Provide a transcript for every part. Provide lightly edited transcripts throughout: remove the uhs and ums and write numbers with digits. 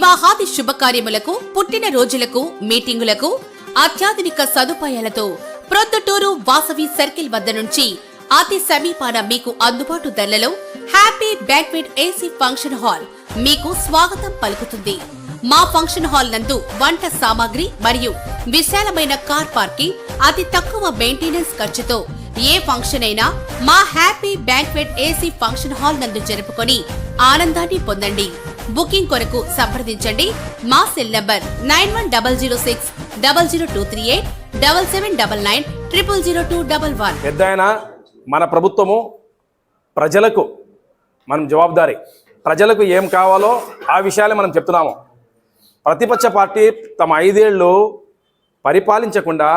వివాహాది శుభకార్యములకు, పుట్టిన రోజులకు, మీటింగులకు అత్యాధునిక సదుపాయాలతో ప్రొద్దుటూరు వాసవి సర్కిల్ వద్ద నుంచి అతి సమీపాన మీకు అందుబాటు ధరలలో happy banquet AC function hall మీకు స్వాగతం పలుకుతుంది. మా ఫంక్షన్ హాల్ నందు వంట సామాగ్రి మరియు విశాలమైన కార్ పార్కింగ్, అతి తక్కువ మెయింటెనెన్స్ ఖర్చుతో ఏ ఫంక్షన్ అయినా మా happy banquet AC function hall నందు జరుపుకొని ఆనందాన్ని పొందండి. బుకింగ్ కొరకు సంప్రదించండి. మా సెల్ నంబర్ 9100600238 7799 పెద్దాయన మన ప్రభుత్వము ప్రజలకు మనం జవాబుదారీ, ప్రజలకు ఏం కావాలో ఆ విషయాలే మనం చెప్తున్నాము. ప్రతిపక్ష పార్టీ తమ 5 ఏళ్ళు పరిపాలించకుండా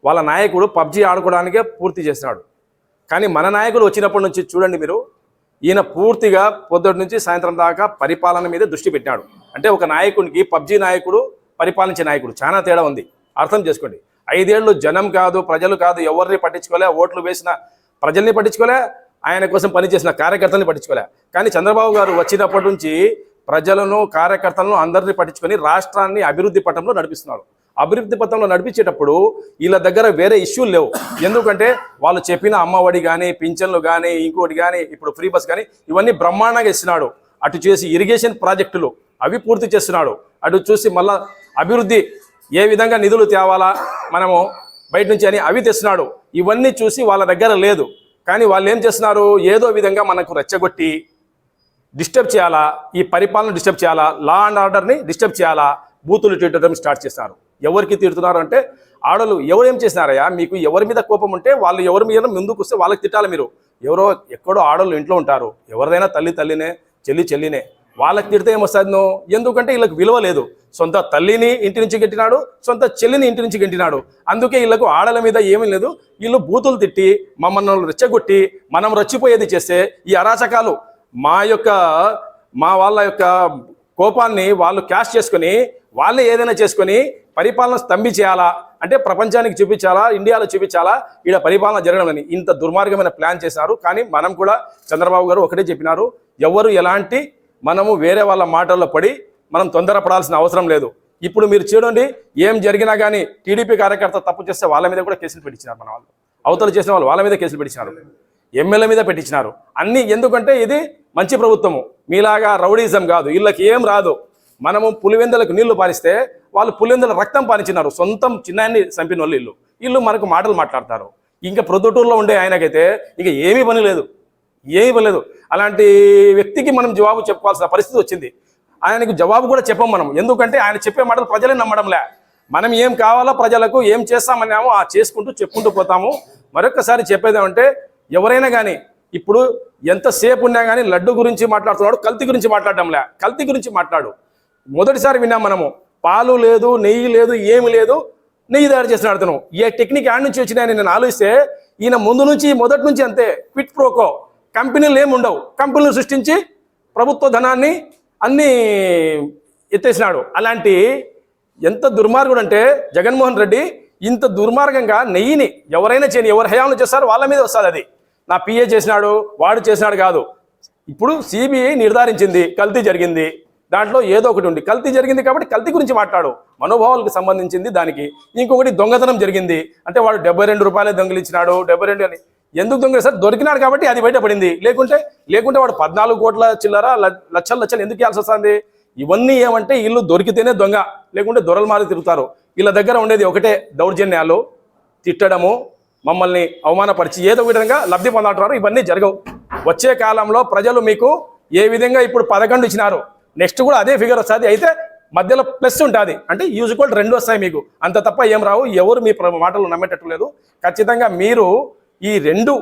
వాళ్ళ నాయకుడు పబ్జీ ఆడుకోవడానికే పూర్తి చేసినాడు. కానీ మన నాయకుడు వచ్చినప్పటి నుంచి చూడండి మీరు, ఈయన పూర్తిగా పొద్దుటి నుంచి సాయంత్రం దాకా పరిపాలన మీద దృష్టి పెట్టాడు. అంటే ఒక నాయకుడికి పబ్జీ నాయకుడు, పరిపాలించే నాయకుడు చాలా తేడా ఉంది, అర్థం చేసుకోండి. 5 ఏళ్ళు జనం కాదు, ప్రజలు కాదు, ఎవరిని పట్టించుకోలే, ఓట్లు వేసిన ప్రజల్ని పట్టించుకోలే, ఆయన కోసం పనిచేసిన కార్యకర్తల్ని పట్టించుకోలే. కానీ చంద్రబాబు గారు వచ్చినప్పటి నుంచి ప్రజలను, కార్యకర్తలను అందరినీ పట్టించుకొని రాష్ట్రాన్ని అభివృద్ధి పథంలో నడిపిస్తున్నాడు. అభివృద్ధి పథంలో నడిపించేటప్పుడు వీళ్ళ దగ్గర వేరే ఇష్యూలు లేవు. ఎందుకంటే వాళ్ళు చెప్పిన అమ్మఒడి కానీ, పింఛన్లు కానీ, ఇంకోటి కానీ, ఇప్పుడు ఫ్రీ బస్ కానీ ఇవన్నీ బ్రహ్మాండంగా ఇస్తున్నాడు. అటు చేసి ఇరిగేషన్ ప్రాజెక్టులు అవి పూర్తి చేస్తున్నాడు. అటు చూసి మళ్ళా అభివృద్ధి ఏ విధంగా నిధులు తేవాలా మనము బయట నుంచి అని అవి తెస్తున్నాడు. ఇవన్నీ చూసి వాళ్ళ దగ్గర లేదు. కానీ వాళ్ళు ఏం చేస్తున్నారు, ఏదో విధంగా మనకు రెచ్చగొట్టి డిస్టర్బ్ చేయాలా, ఈ పరిపాలన డిస్టర్బ్ చేయాలా, లా అండ్ ఆర్డర్ని డిస్టర్బ్ చేయాలా, బూతులు తిట్టడం స్టార్ట్ చేస్తారు. ఎవరికి తిడుతున్నారు అంటే ఆడలు ఎవరేం చేసినారయ్యా, మీకు ఎవరి మీద కోపం ఉంటే వాళ్ళు ఎవరి మీద ముందుకు వస్తే వాళ్ళకి తిట్టాలి. మీరు ఎవరో ఎక్కడో ఆడలు ఇంట్లో ఉంటారు, ఎవరిదైనా తల్లి తల్లినే, చెల్లి చెల్లినే, వాళ్ళకి తిడితే ఏమొస్తుంది? ఎందుకంటే వీళ్ళకి విలువ లేదు. సొంత తల్లిని ఇంటి నుంచి గెంటినాడు, సొంత చెల్లిని ఇంటి నుంచి గెంటినాడు. అందుకే వీళ్ళకు ఆడల మీద ఏమీ లేదు. వీళ్ళు బూతులు తిట్టి మమ్మల్ని రెచ్చగొట్టి మనం రచ్చిపోయేది చేస్తే ఈ అరాచకాలు మా వాళ్ళ యొక్క కోపాన్ని వాళ్ళు క్యాష్ చేసుకొని వాళ్ళే ఏదైనా చేసుకొని పరిపాలన స్తంభి చేయాలా అంటే ప్రపంచానికి చూపించాలా, ఇండియాలో చూపించాలా ఈడ పరిపాలన జరగడమని ఇంత దుర్మార్గమైన ప్లాన్ చేశారు. కానీ మనం కూడా చంద్రబాబు గారు ఒకటే చెప్పినారు, ఎవరు ఎలాంటి మనము వేరే వాళ్ళ మాటల్లో పడి మనం తొందరపడాల్సిన అవసరం లేదు. ఇప్పుడు మీరు చూడండి, ఏం జరిగినా కానీ టీడీపీ కార్యకర్త తప్పు చేస్తే వాళ్ళ మీద కూడా కేసులు పెట్టించినారు. మన వాళ్ళు అవతలు చేసిన వాళ్ళు వాళ్ళ మీద కేసులు పెట్టించినారు, ఎమ్మెల్యే మీద పెట్టించినారు అన్నీ. ఎందుకంటే ఇది మంచి ప్రభుత్వము, మీలాగా రౌడీజం కాదు, వీళ్ళకి ఏం రాదు. మనము పులివెందులకు నీళ్లు పారిస్తే వాళ్ళు పులివెందుల రక్తం పారించినారు. సొంతం చిన్నాన్ని చంపిన వాళ్ళు వీళ్ళు మనకు మాటలు మాట్లాడతారు. ఇంకా ప్రొద్దుటూరులో ఉండే ఆయనకైతే ఇక ఏమీ పని లేదు. అలాంటి వ్యక్తికి మనం జవాబు చెప్పుకోవాల్సిన పరిస్థితి వచ్చింది. ఆయనకు జవాబు కూడా చెప్పం మనం, ఎందుకంటే ఆయన చెప్పే మాటలు ప్రజలే నమ్మడంలే. మనం ఏం కావాలో ప్రజలకు ఏం చేస్తామన్నామో ఆ చేసుకుంటూ చెప్పుకుంటూ పోతాము. మరొకసారి చెప్పేదేమంటే ఎవరైనా కానీ ఇప్పుడు ఎంతసేపు ఉన్నా కానీ లడ్డు గురించి మాట్లాడుతున్నాడు, కల్తీ గురించి మాట్లాడడంలే. కల్తీ గురించి మాట్లాడు. మొదటిసారి విన్నాం మనము, పాలు లేదు, నెయ్యి లేదు, ఏమి లేదు, నెయ్యి తయారు చేస్తున్నాడు అతను. ఈ టెక్నిక్ యాడ్ నుంచి వచ్చినాయని నేను ఆలోచిస్తే ఈయన మొదటి నుంచి అంతే క్విట్ ప్రోకో, కంపెనీలు ఏమి ఉండవు, కంపెనీలు సృష్టించి ప్రభుత్వ ధనాన్ని అన్నీ ఎత్తేసినాడు. అలాంటి ఎంత దుర్మార్గుడు అంటే జగన్మోహన్ రెడ్డి, ఇంత దుర్మార్గంగా నెయ్యిని ఎవరైనా చేయని, ఎవరు హయాంలో చేస్తారో వాళ్ళ మీద వస్తుంది. అది నా పిఏ చేసినాడు, వాడు చేసినాడు కాదు. ఇప్పుడు సిబిఐ నిర్ధారించింది కల్తీ జరిగింది, దాంట్లో ఏదో ఒకటి ఉంది, కల్తీ జరిగింది కాబట్టి కల్తీ గురించి మాట్లాడు, మనోభావాలకు సంబంధించింది. దానికి ఇంకొకటి దొంగతనం జరిగింది అంటే వాడు 72 రూపాయలే దొంగిలించినాడు, 72 అని ఎందుకు దొంగిలిస్తారు? దొరికినాడు కాబట్టి అది బయటపడింది. లేకుంటే వాడు 14 కోట్ల చిల్లర లక్షలు ఎందుకు ఇవ్వాల్సి వస్తుంది? ఇవన్నీ ఏమంటే వీళ్ళు దొరికితేనే దొంగ, లేకుంటే దొరల మారి తిరుగుతారు. వీళ్ళ దగ్గర ఉండేది ఒకటే దౌర్జన్యాలు, తిట్టడము, మమ్మల్ని అవమానపరిచి ఏదో విధంగా లబ్ధి పొందంటున్నారు. ఇవన్నీ జరగవు. వచ్చే కాలంలో ప్రజలు మీకు ఏ విధంగా ఇప్పుడు 11 ఇచ్చినారు, నెక్స్ట్ కూడా అదే ఫిగర్ వస్తుంది. అయితే మధ్యలో ప్లస్ ఉంటుంది, అంటే యూజ్వల్ 2 వస్తాయి మీకు, అంత తప్ప ఏం రావు. ఎవరు మీ మాటలు నమ్మేటట్టు లేదు. ఖచ్చితంగా మీరు ఈ 2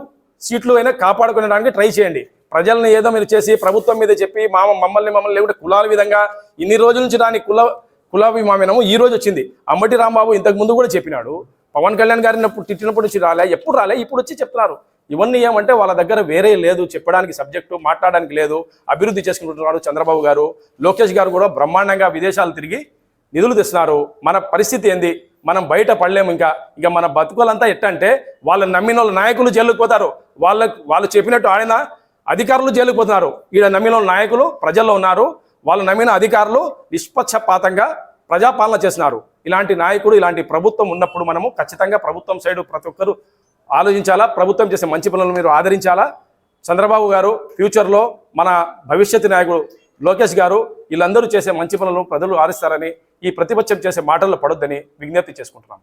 సీట్లు అయినా కాపాడుకునేడానికి ట్రై చేయండి. ప్రజల్ని ఏదో మీరు చేసి ప్రభుత్వం మీద చెప్పి మమ్మల్ని లేకుంటే కులాల విధంగా ఇన్ని రోజుల నుంచి దాని కులాభిమానము ఈ రోజు వచ్చింది. అంబటి రాంబాబు ఇంతకు ముందు కూడా చెప్పినాడు, పవన్ కళ్యాణ్ గారిని తిట్టినప్పటి నుంచి ఎప్పుడు రాలే, ఇప్పుడు వచ్చి చెప్తున్నారు. ఇవన్నీ ఏమంటే వాళ్ళ దగ్గర వేరే లేదు, చెప్పడానికి సబ్జెక్టు మాట్లాడడానికి లేదు. అభివృద్ధి చేసుకుంటున్నారు చంద్రబాబు గారు. లోకేష్ గారు కూడా బ్రహ్మాండంగా విదేశాలు తిరిగి నిధులు తెస్తున్నారు. మన పరిస్థితి ఏంది? మనం బయట పడలేము. ఇంకా మన బతుకులంతా ఎట్టంటే వాళ్ళ నమ్మిన వాళ్ళ నాయకులు జైలుకు పోతారు, వాళ్ళు చెప్పినట్టు ఆడిన అధికారులు జైలుకు పోతున్నారు. ఈడ నమ్మిన నాయకులు ప్రజల్లో ఉన్నారు, వాళ్ళు నమ్మిన అధికారులు నిష్పక్షపాతంగా ప్రజాపాలన చేసినారు. ఇలాంటి నాయకుడు, ఇలాంటి ప్రభుత్వం ఉన్నప్పుడు మనము ఖచ్చితంగా ప్రభుత్వం సైడు ప్రతి ఒక్కరు ఆలోచించాలా. ప్రభుత్వం చేసే మంచి పనులను మీరు ఆదరించాలా. చంద్రబాబు గారు ఫ్యూచర్లో మన భవిష్యత్తు నాయకుడు లోకేష్ గారు వీళ్ళందరూ చేసే మంచి పనులను ప్రజలు ఆదరిస్తారని, ఈ ప్రతిపక్షం చేసే మాటల్లో పడొద్దని విజ్ఞప్తి చేసుకుంటున్నాం.